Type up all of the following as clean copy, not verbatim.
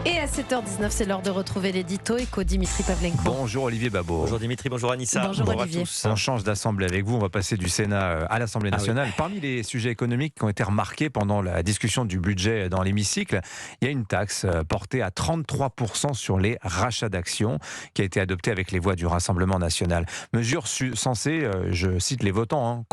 Et à 7h19, c'est l'heure de retrouver l'édito éco Dimitri Pavlenko. Bonjour Olivier Babot. Bonjour Dimitri, bonjour Anissa. Bonjour Olivier. à tous. On change d'assemblée avec vous, on va passer du Sénat à l'Assemblée nationale. Parmi les sujets économiques qui ont été remarqués pendant la discussion du budget dans l'hémicycle, il y a une taxe portée à 33% sur les rachats d'actions qui a été adoptée avec les voix du Rassemblement national. Mesure censée, je cite les votants,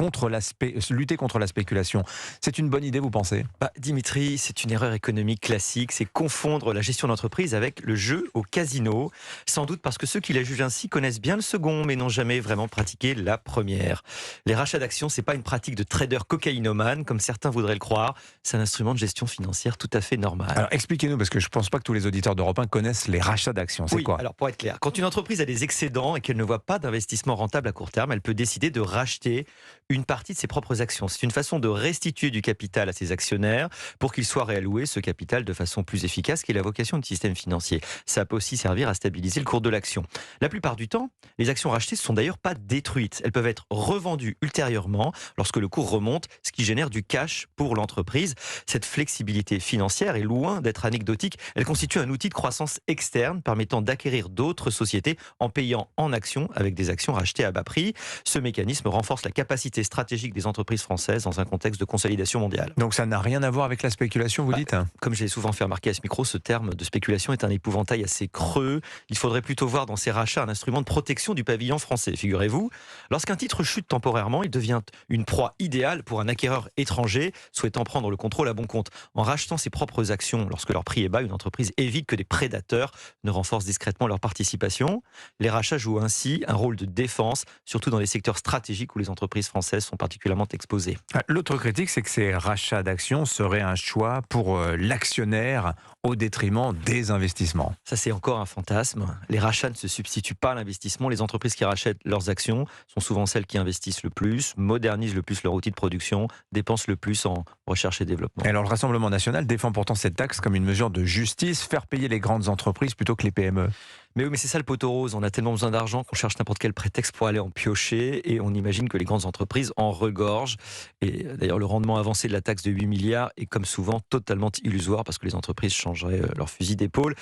lutter contre la spéculation. C'est une bonne idée, vous pensez ? Dimitri, c'est une erreur économique classique, c'est confondre la gestion d'entreprise avec le jeu au casino. Sans doute parce que ceux qui la jugent ainsi connaissent bien le second, mais n'ont jamais vraiment pratiqué la première. Les rachats d'actions, c'est pas une pratique de trader cocaïnomane, comme certains voudraient le croire. C'est un instrument de gestion financière tout à fait normal. Alors expliquez-nous, parce que je ne pense pas que tous les auditeurs d'Europe 1 connaissent les rachats d'actions. C'est quoi ? Alors pour être clair, quand une entreprise a des excédents et qu'elle ne voit pas d'investissement rentable à court terme, elle peut décider de racheter une partie de ses propres actions. C'est une façon de restituer du capital à ses actionnaires pour qu'ils soient réalloués ce capital de façon plus efficace, qui est la vocation du système financier. Ça peut aussi servir à stabiliser le cours de l'action. La plupart du temps, les actions rachetées ne sont d'ailleurs pas détruites. Elles peuvent être revendues ultérieurement lorsque le cours remonte, ce qui génère du cash pour l'entreprise. Cette flexibilité financière est loin d'être anecdotique. Elle constitue un outil de croissance externe permettant d'acquérir d'autres sociétés en payant en actions avec des actions rachetées à bas prix. Ce mécanisme renforce la capacité stratégique des entreprises françaises dans un contexte de consolidation mondiale. Donc ça n'a rien à voir avec la spéculation, vous dites ? Comme j'ai souvent fait remarquer à ce micro, ce terme de spéculation est un épouvantail assez creux. Il faudrait plutôt voir dans ces rachats un instrument de protection du pavillon français. Figurez-vous, lorsqu'un titre chute temporairement, il devient une proie idéale pour un acquéreur étranger souhaitant prendre le contrôle à bon compte. En rachetant ses propres actions lorsque leur prix est bas, une entreprise évite que des prédateurs ne renforcent discrètement leur participation. Les rachats jouent ainsi un rôle de défense, surtout dans les secteurs stratégiques où les entreprises françaises sont particulièrement exposées. L'autre critique, c'est que ces rachats d'actions seraient un choix pour l'actionnaire au détriment des investissements. Ça, c'est encore un fantasme. Les rachats ne se substituent pas à l'investissement. Les entreprises qui rachètent leurs actions sont souvent celles qui investissent le plus, modernisent le plus leur outil de production, dépensent le plus en recherche et développement. Et alors, le Rassemblement national défend pourtant cette taxe comme une mesure de justice, faire payer les grandes entreprises plutôt que les PME. Mais oui, mais c'est ça le poteau rose. On a tellement besoin d'argent qu'on cherche n'importe quel prétexte pour aller en piocher et on imagine que les grandes entreprises en regorgent. Et d'ailleurs, le rendement avancé de la taxe de 8 milliards est comme souvent totalement illusoire parce que les entreprises changeraient leur fusil d'épaule.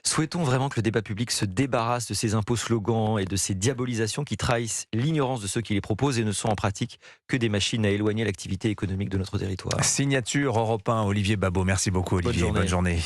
Souhaitons vraiment que le débat public se débarrasse de ces impôts slogans et de ces diabolisations qui trahissent l'ignorance de ceux qui les proposent et ne sont en pratique que des machines à éloigner l'activité économique de notre territoire. Signature Europe 1, Olivier Babot. Merci beaucoup Olivier. Bonne journée.